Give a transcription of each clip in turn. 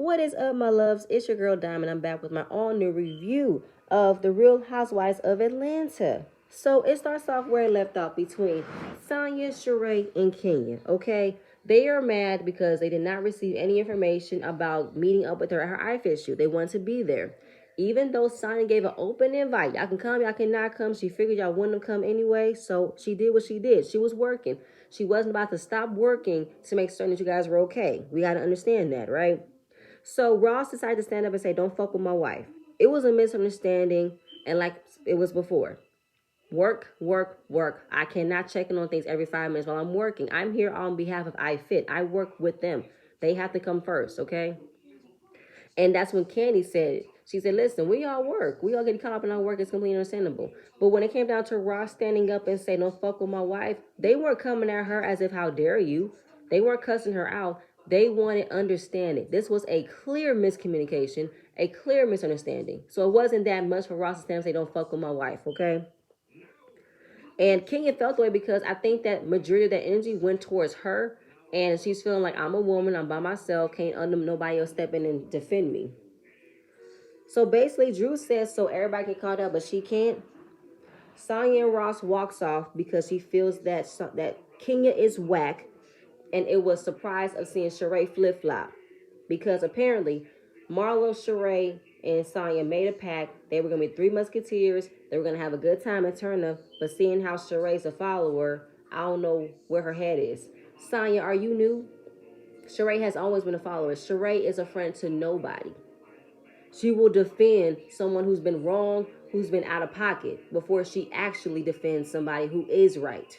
What is up, my loves? It's your girl Diamond. I'm back with my all new review of The Real Housewives of Atlanta. So it starts off where it left off between Sanya, Sheree, and Kenya. Okay, they are mad because they did not receive any information about meeting up with her at her IFIT shoot. They wanted to be there. Even though Sanya gave an open invite, y'all can come, y'all cannot come. She figured y'all wouldn't have come anyway, so she did what she did. She was working. She wasn't about to stop working to make certain that you guys were okay. We got to understand that, right? So Ross decided to stand up and say, don't fuck with my wife. It was a misunderstanding, and like it was before. Work, work, work. I cannot check in on things every 5 minutes while I'm working. I'm here on behalf of iFit. I work with them. They have to come first, okay? And that's when Candy said it. She said, listen, we all work. We all get caught up in our work. It's completely understandable. But when it came down to Ross standing up and saying, don't fuck with my wife, they weren't coming at her as if, how dare you? They weren't cussing her out. They wanted understanding. This was a clear miscommunication, a clear misunderstanding. So it wasn't that much for Ross to stand and say, don't fuck with my wife, okay? And Kenya felt the way because I think that majority of that energy went towards her. And she's feeling like, I'm a woman, I'm by myself, can't nobody else step in and defend me. So basically, Drew says so everybody can call out, but she can't. Sanya and Ross walks off because he feels that Kenya is whack, and it was surprise of seeing Sheree flip flop because apparently Marlo, Sheree, and Sanya made a pact. They were gonna be three musketeers. They were gonna have a good time at Turner. But seeing how Sheree's a follower, I don't know where her head is. Sanya, are you new? Sheree has always been a follower. Sheree is a friend to nobody. She will defend someone who's been wrong, who's been out of pocket, before she actually defends somebody who is right.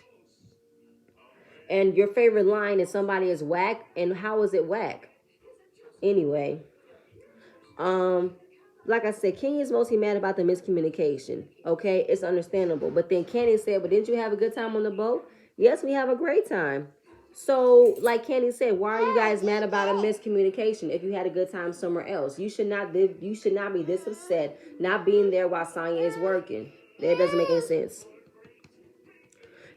And your favorite line is somebody is whack, and how is it whack? Anyway, like I said, Kenya's mostly mad about the miscommunication. Okay, it's understandable. But then Kenny said, "But didn't you have a good time on the boat?" Yes, we have a great time. So, like Kenny said, why are you guys mad about a miscommunication if you had a good time somewhere else? You should not live. You should not be this upset not being there while Sanya is working. That doesn't make any sense.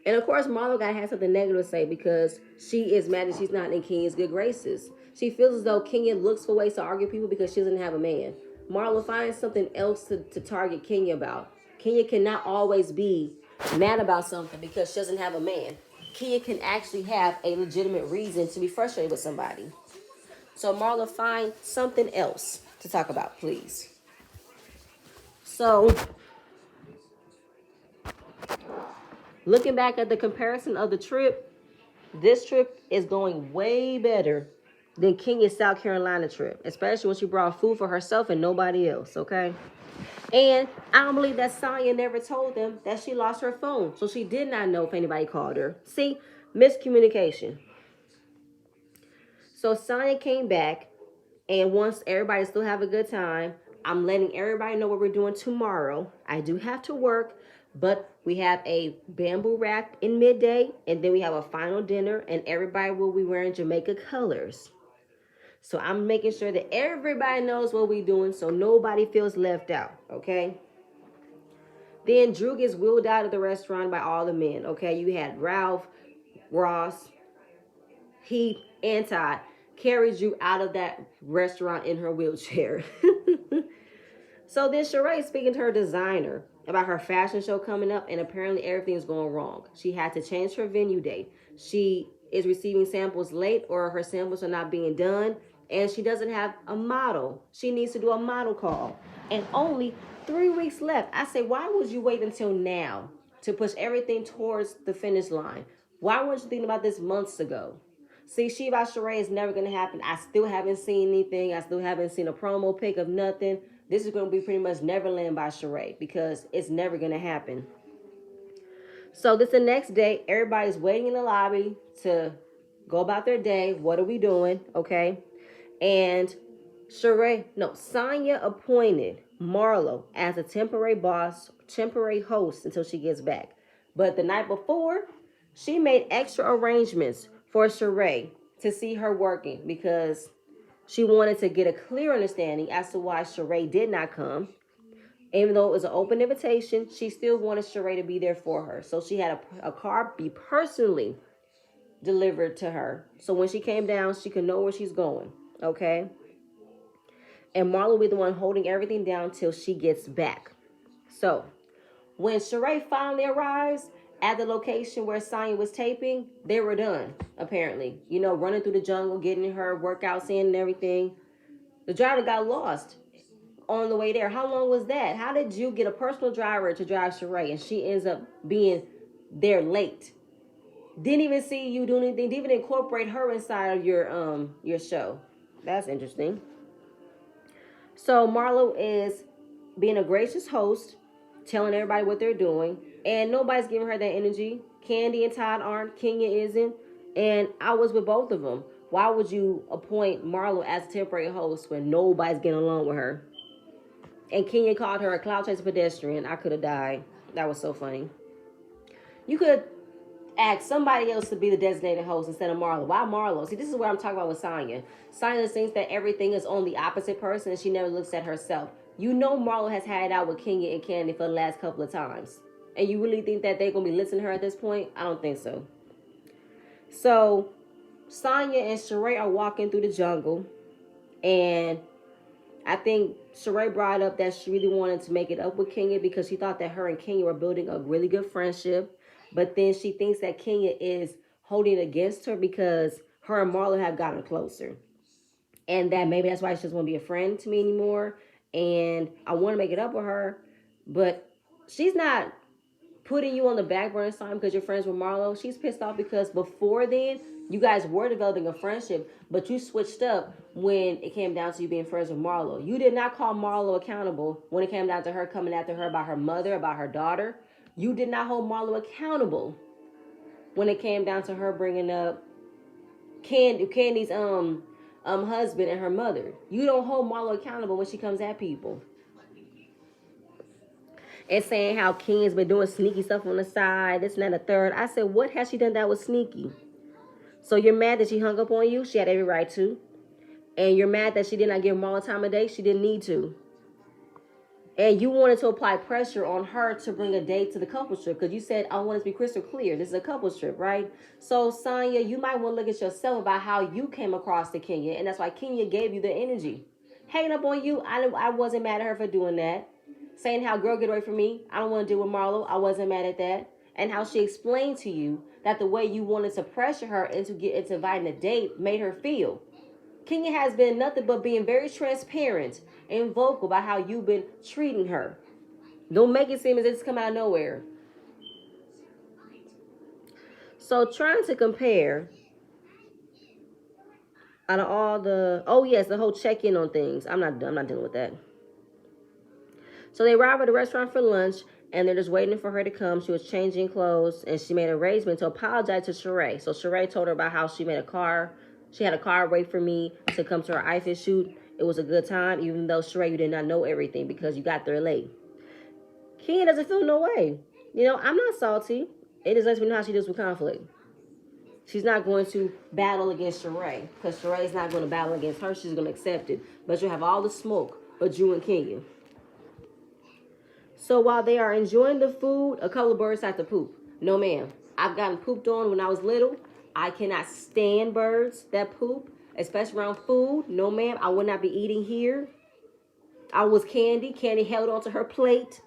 And of course, Marlo got to have something negative to say because she is mad that she's not in Kenya's good graces. She feels as though Kenya looks for ways to argue people because she doesn't have a man. Marlo finds something else to target Kenya about. Kenya cannot always be mad about something because she doesn't have a man. Kenya can actually have a legitimate reason to be frustrated with somebody. So Marla, find something else to talk about, please. So looking back at the comparison of the trip, this trip is going way better than Kenya's South Carolina trip, especially when she brought food for herself and nobody else, okay? And I don't believe that Sanya never told them that she lost her phone, so she did not know if anybody called her. See, miscommunication. So Sanya came back, and once everybody still have a good time, I'm letting everybody know what we're doing tomorrow. I do have to work, but we have a bamboo rack in midday, and then we have a final dinner, and everybody will be wearing Jamaica colors. So I'm making sure that everybody knows what we're doing so nobody feels left out, okay? Then Drew gets wheeled out of the restaurant by all the men, okay? You had Ralph, Ross, Heath, and Todd carries Drew out of that restaurant in her wheelchair. So then Sheree speaking to her designer about her fashion show coming up, and apparently everything's going wrong. She had to change her venue date. She is receiving samples late, or her samples are not being done, and she doesn't have a model. She needs to do a model call, and only 3 weeks left. I say, why would you wait until now to push everything towards the finish line? Why weren't you thinking about this months ago? See, She by Sheree is never going to happen. I still haven't seen anything. I still haven't seen a promo pic of nothing. This is going to be pretty much Neverland by Sheree because it's never going to happen. So this is the next day. Everybody's waiting in the lobby to go about their day. What are we doing? Okay. And Sanya appointed Marlo as a temporary boss, temporary host until she gets back. But the night before, she made extra arrangements for Sheree to see her working because she wanted to get a clear understanding as to why Sheree did not come. Even though it was an open invitation, she still wanted Sheree to be there for her. So she had a car be personally delivered to her. So when she came down, she could know where she's going. Okay? And Marlo will be the one holding everything down till she gets back. So when Sheree finally arrives at the location where Sanya was taping, they were done, apparently. You know, running through the jungle, getting her workouts in and everything. The driver got lost on the way there. How long was that? How did you get a personal driver to drive Sheree and she ends up being there late? Didn't even see you do anything. Didn't even incorporate her inside of your show. That's interesting. So Marlo is being a gracious host, telling everybody what they're doing, and nobody's giving her that energy. Candy and Todd aren't. Kenya isn't. And I was with both of them. Why would you appoint Marlo as a temporary host when nobody's getting along with her? And Kenya called her a cloud chaser pedestrian. I could have died. That was so funny. You could ask somebody else to be the designated host instead of Marlo. Why Marlo? See, this is what I'm talking about with Sanya. Sanya thinks that everything is on the opposite person and she never looks at herself. You know Marlo has had it out with Kenya and Candy for the last couple of times. And you really think that they're going to be listening to her at this point? I don't think so. So, Sanya and Sheree are walking through the jungle. And I think Sheree brought up that she really wanted to make it up with Kenya because she thought that her and Kenya were building a really good friendship. But then she thinks that Kenya is holding against her because her and Marlo have gotten closer. And that maybe that's why she doesn't want to be a friend to me anymore. And I want to make it up with her. But she's not putting you on the back burner time because you're friends with Marlo. She's pissed off because before then, you guys were developing a friendship, but you switched up when it came down to you being friends with Marlo. You did not call Marlo accountable when it came down to her coming after her about her mother, about her daughter. You did not hold Marlo accountable when it came down to her bringing up Candy's husband and her mother. You don't hold Marlo accountable when she comes at people. And saying how Ken's been doing sneaky stuff on the side, this and that, and the third. I said, what has she done that was sneaky? So you're mad that she hung up on you? She had every right to. And you're mad that she did not give Marlo time of day? She didn't need to. And you wanted to apply pressure on her to bring a date to the couple trip because you said, I want it to be crystal clear. This is a couple trip, right? So, Sanya, you might want to look at yourself about how you came across to Kenya. And that's why Kenya gave you the energy. Hanging up on you, I wasn't mad at her for doing that. Saying how, girl, get away from me. I don't want to deal with Marlo. I wasn't mad at that. And how she explained to you that the way you wanted to pressure her into inviting a date made her feel. Kenya has been nothing but being very transparent and vocal about how you've been treating her. Don't make it seem as if it's come out of nowhere. So trying to compare out of all the the whole check-in on things. I'm not dealing with that. So they arrive at the restaurant for lunch, and they're just waiting for her to come. She was changing clothes, and she made an arrangement to apologize to Sheree. So Sheree told her about how she had a car wait for me to come to her iFit shoot. It was a good time, even though Sheree, you did not know everything because you got there late. Kenya doesn't feel no way. You know, I'm not salty. It just lets me know how she deals with conflict. She's not going to battle against Sheree because Sheree's not going to battle against her. She's going to accept it. But you'll have all the smoke but you and Kenya. So while they are enjoying the food, a couple of birds have to poop. No, ma'am. I've gotten pooped on when I was little. I cannot stand birds that poop, especially around food. No, ma'am. I would not be eating here. I was Candy. Candy held onto her plate.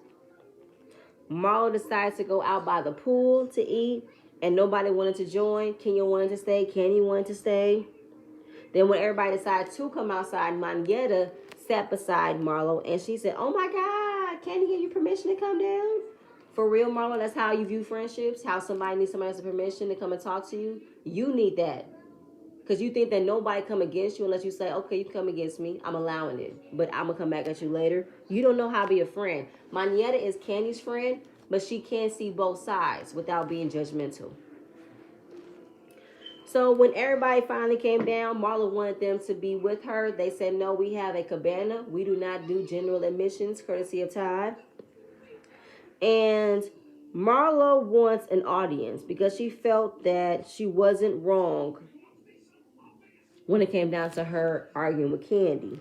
Marlo decides to go out by the pool to eat, and nobody wanted to join. Kenya wanted to stay. Candy wanted to stay. Then when everybody decided to come outside, Manyetta sat beside Marlo, and she said, oh, my God. Can't he give you permission to come down? For real, Marlo, that's how you view friendships? How somebody needs somebody else's permission to come and talk to you? You need that. Because you think that nobody come against you unless you say, okay, you come against me. I'm allowing it. But I'm going to come back at you later. You don't know how to be a friend. Manyetta is Candy's friend, but she can see both sides without being judgmental. So when everybody finally came down, Marlo wanted them to be with her. They said, no, we have a cabana. We do not do general admissions, courtesy of Todd. And Marlo wants an audience because she felt that she wasn't wrong when it came down to her arguing with Candy.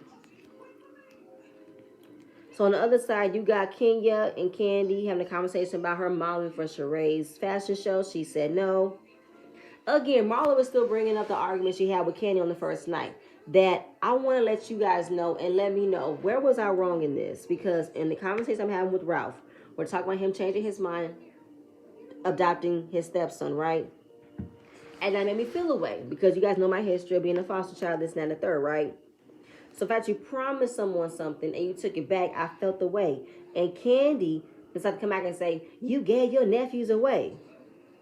So on the other side, you got Kenya and Candy having a conversation about her modeling for Sheree's fashion show. She said no. Again, Marlo was still bringing up the argument she had with Candy on the first night. that I want to let you guys know and let me know, where was I wrong in this? Because in the conversation I'm having with Ralph, we're talking about him changing his mind, adopting his stepson, right? And that made me feel away because you guys know my history of being a foster child, this, and that, and the third, right? So if fact you promised someone something and you took it back, I felt the way. And Candy decided to come back and say, you gave your nephews away.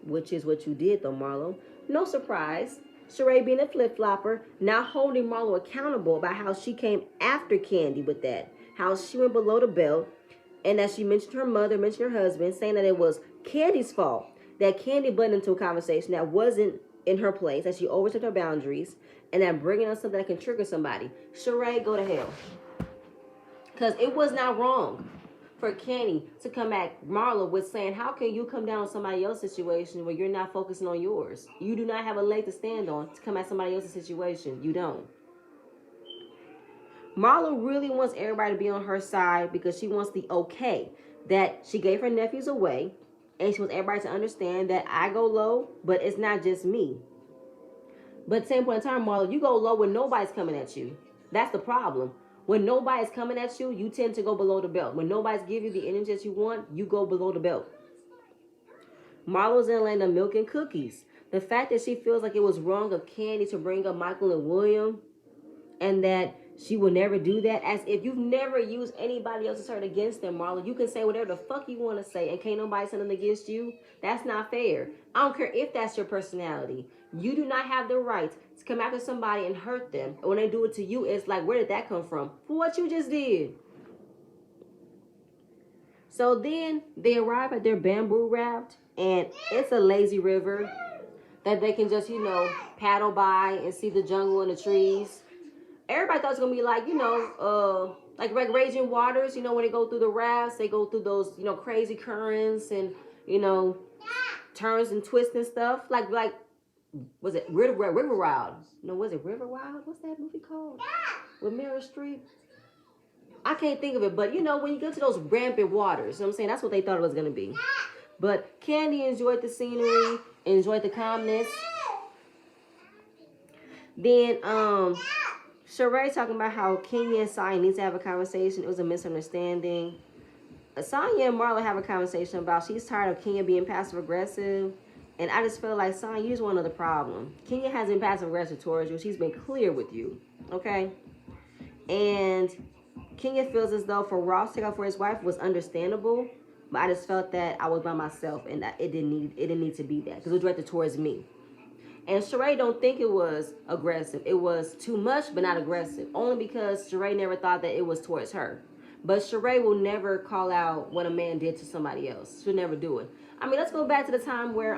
Which is what you did though, Marlo. No surprise. Sheree being a flip-flopper, now holding Marlo accountable about how she came after Candy with that. How she went below the belt, and that she mentioned her mother, mentioned her husband, saying that it was Candy's fault. That Candy butted into a conversation that wasn't in her place, that she overstepped her boundaries, and that bringing up something that can trigger somebody. Sheree, go to hell. Because it was not wrong for Candy to come at Marlo with saying, how can you come down on somebody else's situation when you're not focusing on yours? You do not have a leg to stand on to come at somebody else's situation. You don't. Marlo really wants everybody to be on her side because she wants the okay that she gave her nephews away, and she wants everybody to understand that I go low, but it's not just me. But at the same point in time, Marlo, you go low when nobody's coming at you. That's the problem. When nobody's coming at you, you tend to go below the belt. When nobody's giving you the energy that you want, you go below the belt. Marlo's in the land of milk and cookies. The fact that she feels like it was wrong of Candy to bring up Michael and William, and that she will never do that, as if you've never used anybody else's hurt against them, Marlo. You can say whatever the fuck you want to say, and can't nobody say nothing against you. That's not fair. I don't care if that's your personality. You do not have the right to come after somebody and hurt them. And when they do it to you, it's like, where did that come from? For what you just did. So then they arrive at their bamboo raft, and it's a lazy river that they can just, paddle by and see the jungle and the trees. Everybody thought it was going to be like, like raging waters, when they go through the rafts, they go through those, crazy currents and, turns and twists and stuff. Like, was it River Wild? No, was it River Wild? What's that movie called? With Meryl Streep? I can't think of it, but, when you go to those rampant waters, I'm saying, that's what they thought it was going to be. But Candy enjoyed the scenery, enjoyed the calmness. Then, Sheree talking about how Kenya and Sanya need to have a conversation. It was a misunderstanding. Sanya and Marla have a conversation about she's tired of Kenya being passive aggressive. And I just feel like Sanya, you just one of the problem. Kenya has been passive aggressive towards you. She's been clear with you. Okay? And Kenya feels as though for Ross to take out for his wife was understandable. But I just felt that I was by myself and that it didn't need to be that. Because it was directed towards me. And Sheree don't think it was aggressive. It was too much, but not aggressive. Only because Sheree never thought that it was towards her. But Sheree will never call out what a man did to somebody else. She'll never do it. I mean, let's go back to the time where,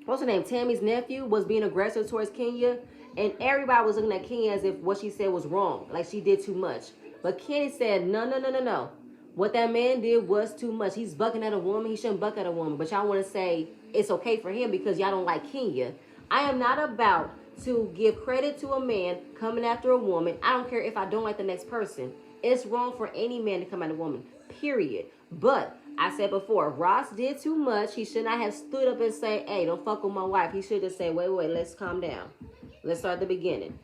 what's her name? Tammy's nephew was being aggressive towards Kenya. And everybody was looking at Kenya as if what she said was wrong. Like she did too much. But Kenny said, no. What that man did was too much. He's bucking at a woman. He shouldn't buck at a woman. But y'all want to say it's okay for him because y'all don't like Kenya. I am not about to give credit to a man coming after a woman. I don't care if I don't like the next person. It's wrong for any man to come at a woman, period. But I said before, Ross did too much. He should not have stood up and say, hey, don't fuck with my wife. He should have said, wait, let's calm down. Let's start at the beginning.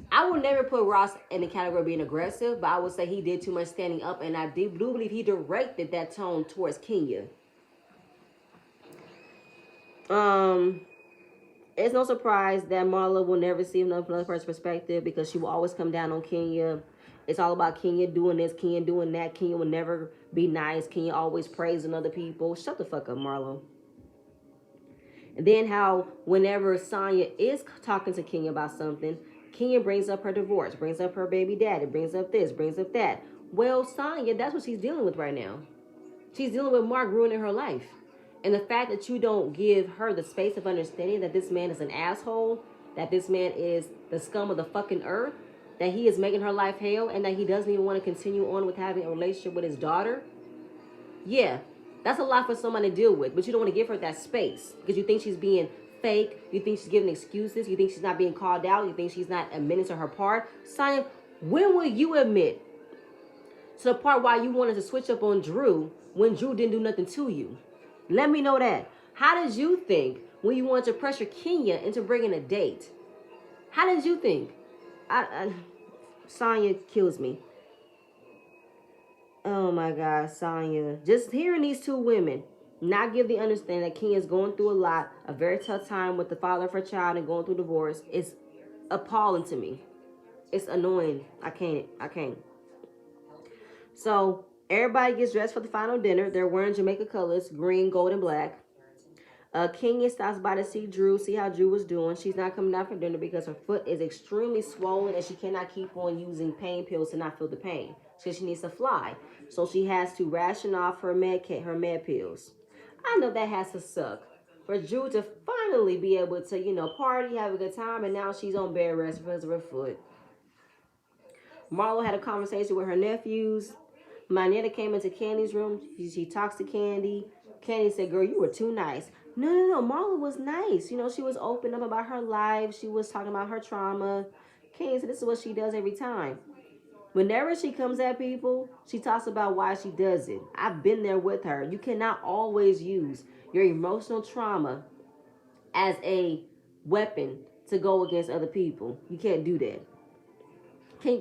I would never put Ross in the category of being aggressive, but I would say he did too much standing up, and I do believe he directed that tone towards Kenya. It's no surprise that Marla will never see another person's perspective because she will always come down on Kenya. It's all about Kenya doing this, Kenya doing that. Kenya will never be nice. Kenya always praising other people. Shut the fuck up, Marlo. And then how whenever Sanya is talking to Kenya about something, Kenya brings up her divorce, brings up her baby daddy, brings up this, brings up that. Well, Sanya, that's what she's dealing with right now. She's dealing with Mark ruining her life. And the fact that you don't give her the space of understanding that this man is an asshole, that this man is the scum of the fucking earth, that he is making her life hell, and that he doesn't even want to continue on with having a relationship with his daughter. Yeah, that's a lot for someone to deal with, but you don't want to give her that space because you think she's being fake, you think she's giving excuses, you think she's not being called out, you think she's not admitting to her part. Sanya, when will you admit to the part why you wanted to switch up on Drew when Drew didn't do nothing to you? Let me know that. How did you think when you wanted to pressure Kenya into bringing a date? How did you think? Sanya kills me. Oh my God, Sanya. Just hearing these two women not give the understanding that Kenya's going through a lot, a very tough time with the father of her child and going through divorce, is appalling to me. It's annoying. I can't. So everybody gets dressed for the final dinner. They're wearing Jamaica colors, green, gold, and black. Kenya stops by to see Drew, see how Drew was doing. She's not coming down for dinner because her foot is extremely swollen and she cannot keep on using pain pills to not feel the pain. So she needs to fly. So she has to ration off her med pills. I know that has to suck for Drew to finally be able to, party, have a good time, and now she's on bed rest because of her foot. Marlo had a conversation with her nephews. Manetta came into Candy's room. She talks to Candy. Candy said, "Girl, you were too nice." No. Marlo was nice. She was open up about her life. She was talking about her trauma. Candy said, "This is what she does every time. Whenever she comes at people, she talks about why she does it. I've been there with her. You cannot always use your emotional trauma as a weapon to go against other people. You can't do that."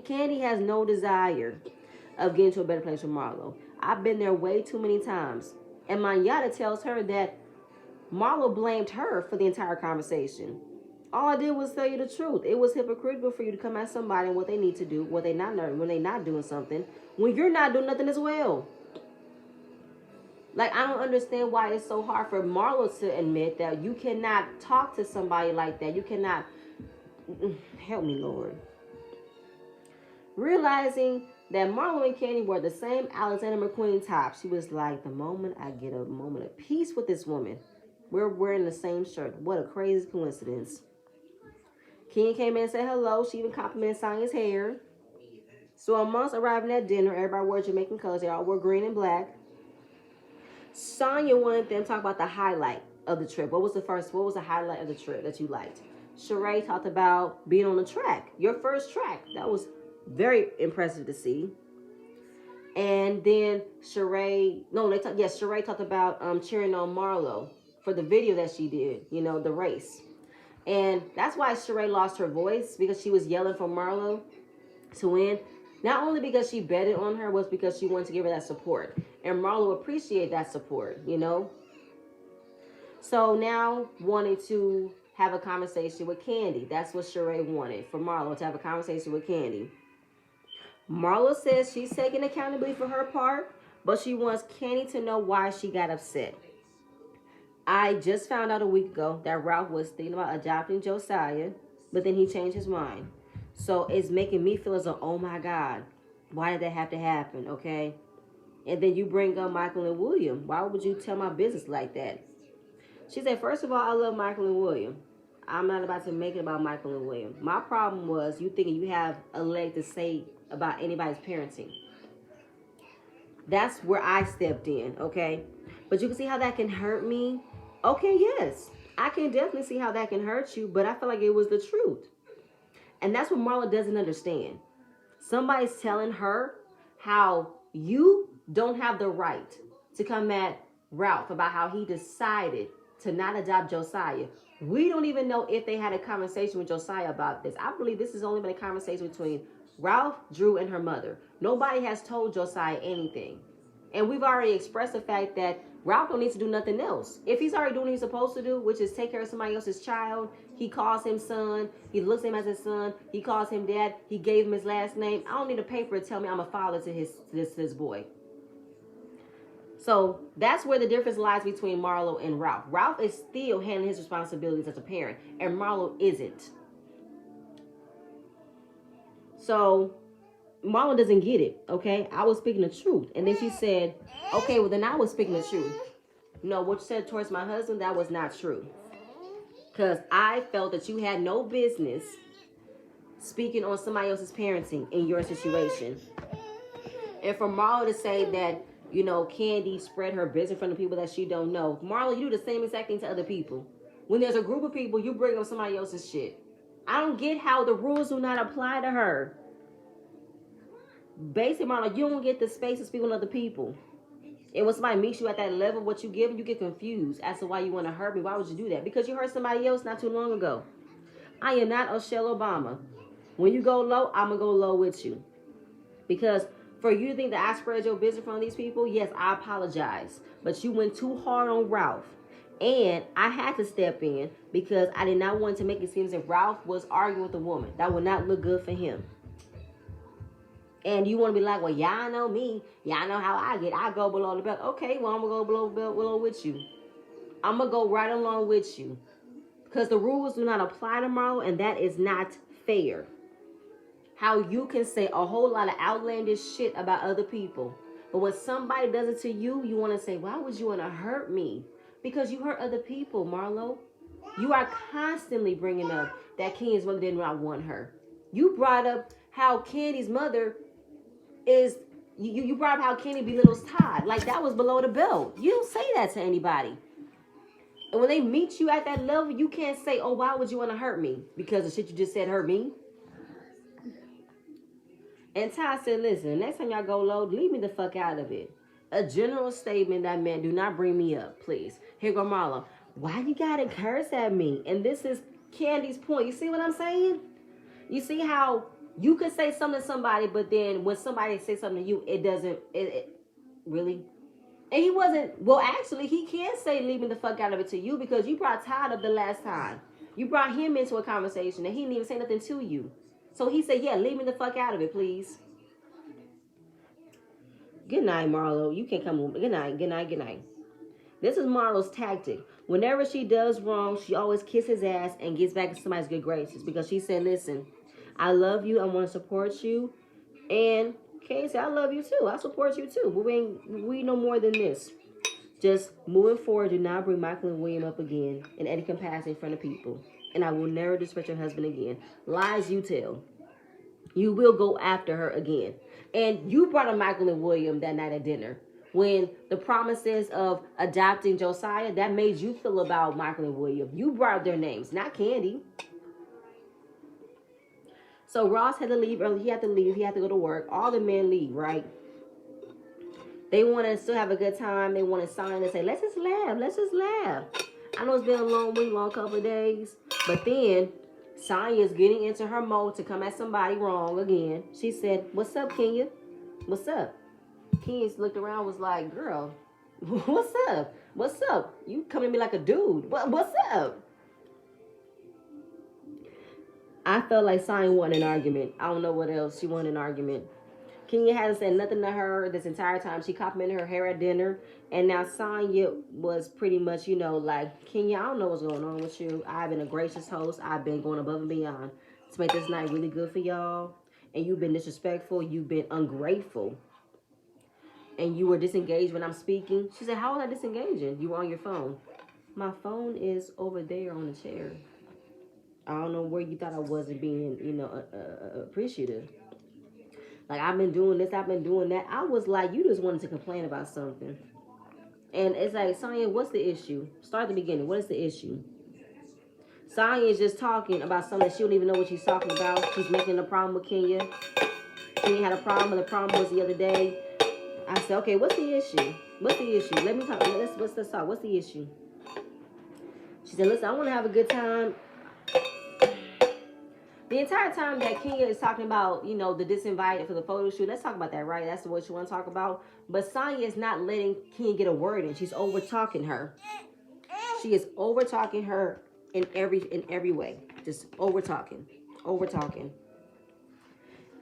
Candy has no desire of getting to a better place with Marlo. I've been there way too many times. And Manyata tells her that Marlo blamed her for the entire conversation. All I did was tell you the truth. It was hypocritical for you to come at somebody and what they need to do, what they not learning, when they not doing something, when you're not doing nothing as well. Like, I don't understand why it's so hard for Marlo to admit that you cannot talk to somebody like that. You cannot, help me, Lord. Realizing that Marlo and Candy were the same Alexander McQueen top, she was like, the moment I get a moment of peace with this woman, we're wearing the same shirt. What a crazy coincidence. Ken came in and said hello. She even complimented Sanya's hair. So amongst arriving at dinner, everybody wore Jamaican colors. They all wore green and black. Sanya wanted them to talk about the highlight of the trip. What was the highlight of the trip that you liked? Sheree talked about being on the track. Your first track. That was very impressive to see. And then Sheree talked about cheering on Marlo for the video that she did, the race. And that's why Sheree lost her voice, because she was yelling for Marlo to win. Not only because she betted on her, was because she wanted to give her that support. And Marlo appreciated that support, So now wanted to have a conversation with Candy. That's what Sheree wanted, for Marlo to have a conversation with Candy. Marlo says she's taking accountability for her part, but she wants Candy to know why she got upset. I just found out a week ago that Ralph was thinking about adopting Josiah, but then he changed his mind. So it's making me feel as though, oh my God, why did that have to happen, okay? And then you bring up Michael and William. Why would you tell my business like that? She said, first of all, I love Michael and William. I'm not about to make it about Michael and William. My problem was you thinking you have a leg to say about anybody's parenting. That's where I stepped in, okay? But you can see how that can hurt me. Okay, yes. I can definitely see how that can hurt you, but I feel like it was the truth. And that's what Marla doesn't understand. Somebody's telling her how you don't have the right to come at Ralph about how he decided to not adopt Josiah. We don't even know if they had a conversation with Josiah about this. I believe this has only been a conversation between Ralph, Drew, and her mother. Nobody has told Josiah anything. And we've already expressed the fact that Ralph don't need to do nothing else. If he's already doing what he's supposed to do, which is take care of somebody else's child, he calls him son, he looks at him as his son, he calls him dad, he gave him his last name. I don't need a paper to tell me I'm a father to his boy. So that's where the difference lies between Marlo and Ralph. Ralph is still handling his responsibilities as a parent, and Marlo isn't. So Marlo doesn't get it, okay? I was speaking the truth. And then she said, okay, well then I was speaking the truth. No, what you said towards my husband, that was not true. Because I felt that you had no business speaking on somebody else's parenting in your situation. And for Marlo to say that, Candy spread her business in front of people that she don't know. Marlo, you do the same exact thing to other people. When there's a group of people, you bring up somebody else's shit. I don't get how the rules do not apply to her. Basically, Marlo, you don't get the space to speak on other people. And when somebody meets you at that level, what you give, you get confused as to why you want to hurt me. Why would you do that? Because you hurt somebody else not too long ago. I am not Michelle Obama. When you go low, I'm going to go low with you. Because for you to think that I spread your business in front of these people, yes, I apologize. But you went too hard on Ralph. And I had to step in because I did not want to make it seem as if Ralph was arguing with a woman. That would not look good for him. And you want to be like, well, y'all know me. Y'all know how I get. I go below the belt. Okay, well, I'm going to go below with you. I'm going to go right along with you. Because the rules do not apply tomorrow, and that is not fair. How you can say a whole lot of outlandish shit about other people. But when somebody does it to you, you want to say, why would you want to hurt me? Because you hurt other people, Marlo. You are constantly bringing up that Kenya's mother did not want her. You brought up how Candy's mother is, you brought up how Candy belittles Todd. Like that was below the belt. You don't say that to anybody. And when they meet you at that level, you can't say, oh, why would you want to hurt me? Because the shit you just said hurt me. And Todd said, listen, next time y'all go low, leave me the fuck out of it. A general statement that meant, do not bring me up, please. Here go Marlon. Why you gotta curse at me? And this is Candy's point. You see what I'm saying? You see how you could say something to somebody, but then when somebody says something to you, it doesn't, really? And he wasn't, well, actually, he can say leave me the fuck out of it to you because you brought Todd up the last time. You brought him into a conversation and he didn't even say nothing to you. So he said, yeah, leave me the fuck out of it, please. Good night, Marlo. You can't come. Good night, good night, good night. This is Marlo's tactic. Whenever she does wrong, she always kisses ass and gets back in somebody's good graces because she said, listen, I love you. I want to support you. And Kay said, I love you too. I support you too. But we know more than this. Just moving forward, do not bring Michael and William up again in any capacity in front of people. And I will never disrespect your husband again. Lies you tell. You will go after her again. And you brought up Michael and William that night at dinner. When the promises of adopting Josiah, that made you feel about Michael and William. You brought up their names, not Candy. So Ross had to leave early. He had to leave. He had to go to work. All the men leave, right? They want to still have a good time. They want to sign and say, let's just laugh. Let's just laugh. I know it's been a long week, long couple of days. But then Sanya's getting into her mode to come at somebody wrong again. She said, what's up, Kenya? What's up? Kenya looked around, was like, girl, what's up? What's up? You coming at me like a dude. What's up? I felt like Sanya wanted an argument. I don't know what else. She wanted an argument. Kenya hasn't said nothing to her this entire time. She complimented her hair at dinner. And now Sanya was pretty much, like, Kenya, I don't know what's going on with you. I've been a gracious host. I've been going above and beyond to make this night really good for y'all. And you've been disrespectful. You've been ungrateful. And you were disengaged when I'm speaking. She said, how was I disengaging? You were on your phone. My phone is over there on the chair. I don't know where you thought I wasn't being, appreciative. Like, I've been doing this, I've been doing that. I was like, you just wanted to complain about something. And it's like, Sanya, what's the issue? Start at the beginning. What is the issue? Sanya is just talking about something that she don't even know what she's talking about. She's making a problem with Kenya. Kenya had a problem, and the problem was the other day. I said, okay, what's the issue? What's the issue? Let me talk. Let's talk. What's the issue? She said, listen, I want to have a good time. The entire time that Kenya is talking about, the disinvited for the photo shoot, let's talk about that, right? That's what you want to talk about. But Sanya is not letting Kenya get a word in. She's over talking her. She is over talking her in every way. Just over talking.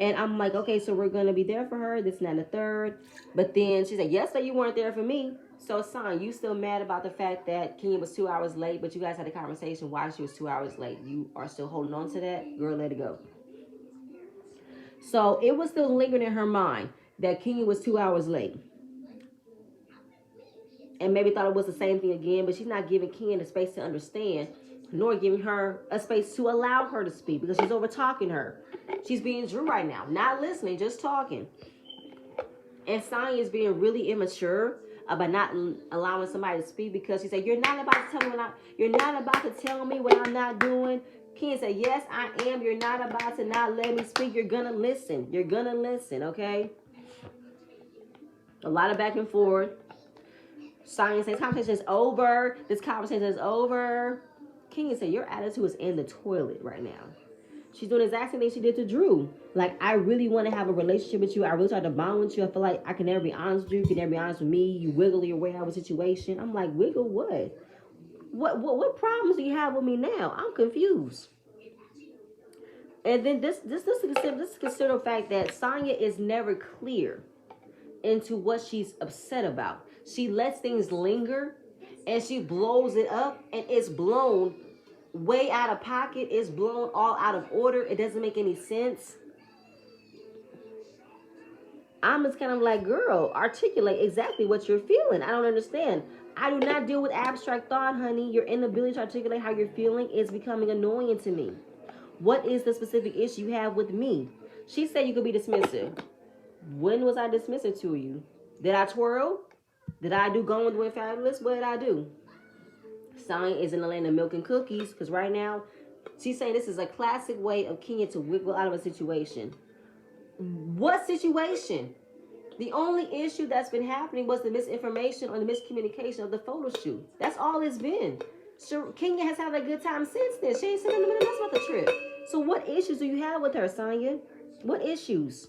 And I'm like, okay, so we're going to be there for her, this and that and the third. But then she said, yesterday you weren't there for me. So, son, you still mad about the fact that Kenya was 2 hours late, but you guys had a conversation why she was 2 hours late. You are still holding on to that? Girl, let it go. So, it was still lingering in her mind that Kenya was 2 hours late. And maybe thought it was the same thing again, but she's not giving Kenya the space to understand, nor giving her a space to allow her to speak because she's over talking her. She's being Drew right now, not listening, just talking. And Sanya is being really immature about not allowing somebody to speak because she said, you're not about to tell me what I'm not doing. Kenya said, yes, I am. You're not about to not let me speak. You're going to listen. You're going to listen, okay? A lot of back and forth. Sanya says, conversation is over. This conversation is over. Kenya said, your attitude is in the toilet right now. She's doing the exact same thing she did to Drew. Like, I really want to have a relationship with you. I really try to bond with you. I feel like I can never be honest with you. You can never be honest with me. You wiggle your way out of a situation. I'm like, wiggle what? What problems do you have with me now? I'm confused. And then this is consider the fact that Sanya is never clear into what she's upset about. She lets things linger and she blows it up, and it's blown way out of pocket. It's blown all out of order. It doesn't make any sense. I'm just kind of like, girl, articulate exactly what you're feeling. I don't understand. I do not deal with abstract thought, honey. Your inability to articulate how you're feeling is becoming annoying to me. What is the specific issue you have with me? She said you could be dismissive. When was I dismissive to you? Did I twirl? Did I do Gone with the Wind Fabulous? What did I do? Sanya is in the land of milk and cookies, because right now she's saying this is a classic way of Kenya to wiggle out of a situation. What situation? The only issue that's been happening was the misinformation or the miscommunication of the photo shoot. That's all it's been. So Kenya has had a good time since then. She ain't said nothing else about the trip. So what issues do you have with her, Sanya? What issues?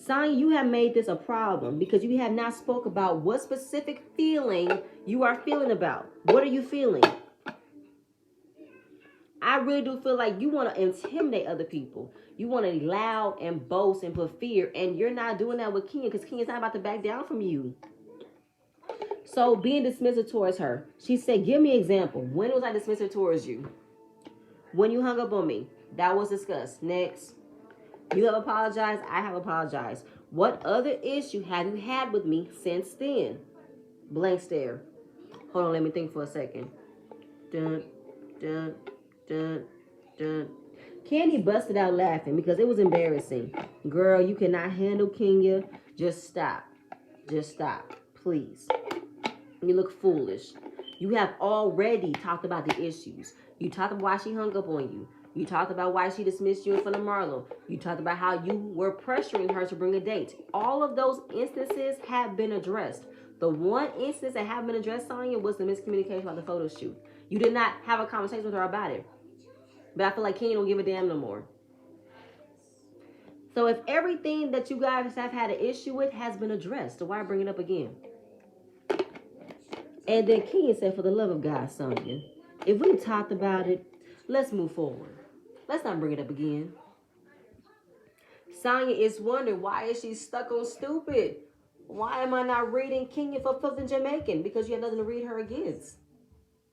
Sanya, you have made this a problem because you have not spoke about what specific feeling you are feeling about. What are you feeling? I really do feel like you want to intimidate other people. You want to loud and boast and put fear, and you're not doing that with Kenya because Kenya's not about to back down from you. So being dismissive towards her, she said, give me an example. When was I dismissive towards you? When you hung up on me. That was discussed. Next. You have apologized. I have apologized. What other issue have you had with me since then? Blank stare. Hold on, let me think for a second. Dun, dun, dun, dun. Candy busted out laughing because it was embarrassing. Girl, you cannot handle Kenya. Just stop. Just stop. Please. You look foolish. You have already talked about the issues. You talked about why she hung up on you. You talked about why she dismissed you in front of Marlo. You talked about how you were pressuring her to bring a date. All of those instances have been addressed. The one instance that haven't been addressed, Sanya, was the miscommunication about the photo shoot. You did not have a conversation with her about it. But I feel like Kenya don't give a damn no more. So if everything that you guys have had an issue with has been addressed, so why bring it up again? And then Kenya said, for the love of God, Sanya, if we talked about it, let's move forward. Let's not bring it up again. Sanya is wondering, why is she stuck on stupid? Why am I not reading Kenya for Filth and Jamaican? Because you have nothing to read her against.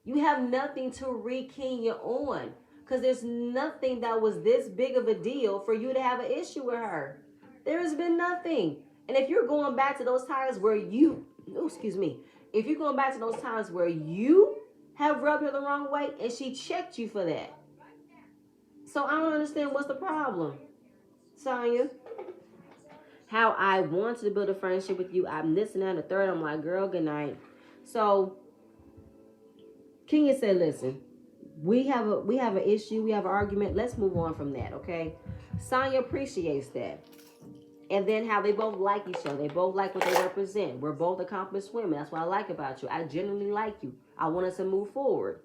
You have nothing to read Kenya on. Because there's nothing that was this big of a deal for you to have an issue with her. There has been nothing. And if you're going back to those times where if you're going back to those times where you have rubbed her the wrong way and she checked you for that. So I don't understand what's the problem, Sanya. How I wanted to build a friendship with you. I'm this and that and the third. I'm like, girl, good night. So Kenya said, listen, we have an issue. We have an argument. Let's move on from that, okay? Sanya appreciates that. And then how they both like each other. They both like what they represent. We're both accomplished women. That's what I like about you. I genuinely like you. I want us to move forward.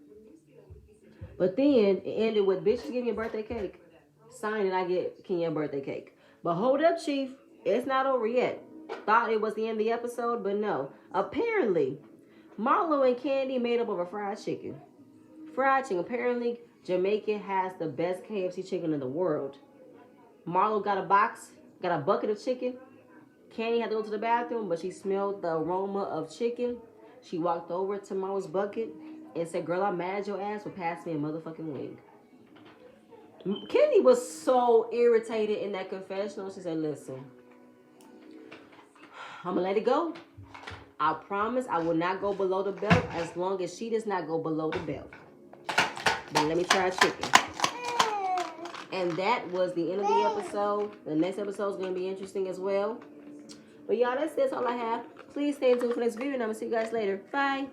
But then it ended with, bitch, give me a birthday cake. Sign and I get Kenya a birthday cake. But hold up, Chief. It's not over yet. Thought it was the end of the episode, but no. Apparently, Marlo and Candy made up over fried chicken. Fried chicken. Apparently, Jamaica has the best KFC chicken in the world. Marlo got a bucket of chicken. Candy had to go to the bathroom, but she smelled the aroma of chicken. She walked over to Marlo's bucket and said, girl, I'm mad at your ass for passing me a motherfucking wing. Candy was so irritated in that confessional. She said, listen, I'm going to let it go. I promise I will not go below the belt as long as she does not go below the belt. Then let me try chicken. And that was the end of the episode. The next episode is going to be interesting as well. But y'all, that's all I have. Please stay tuned for the next video, and I'm going to see you guys later. Bye.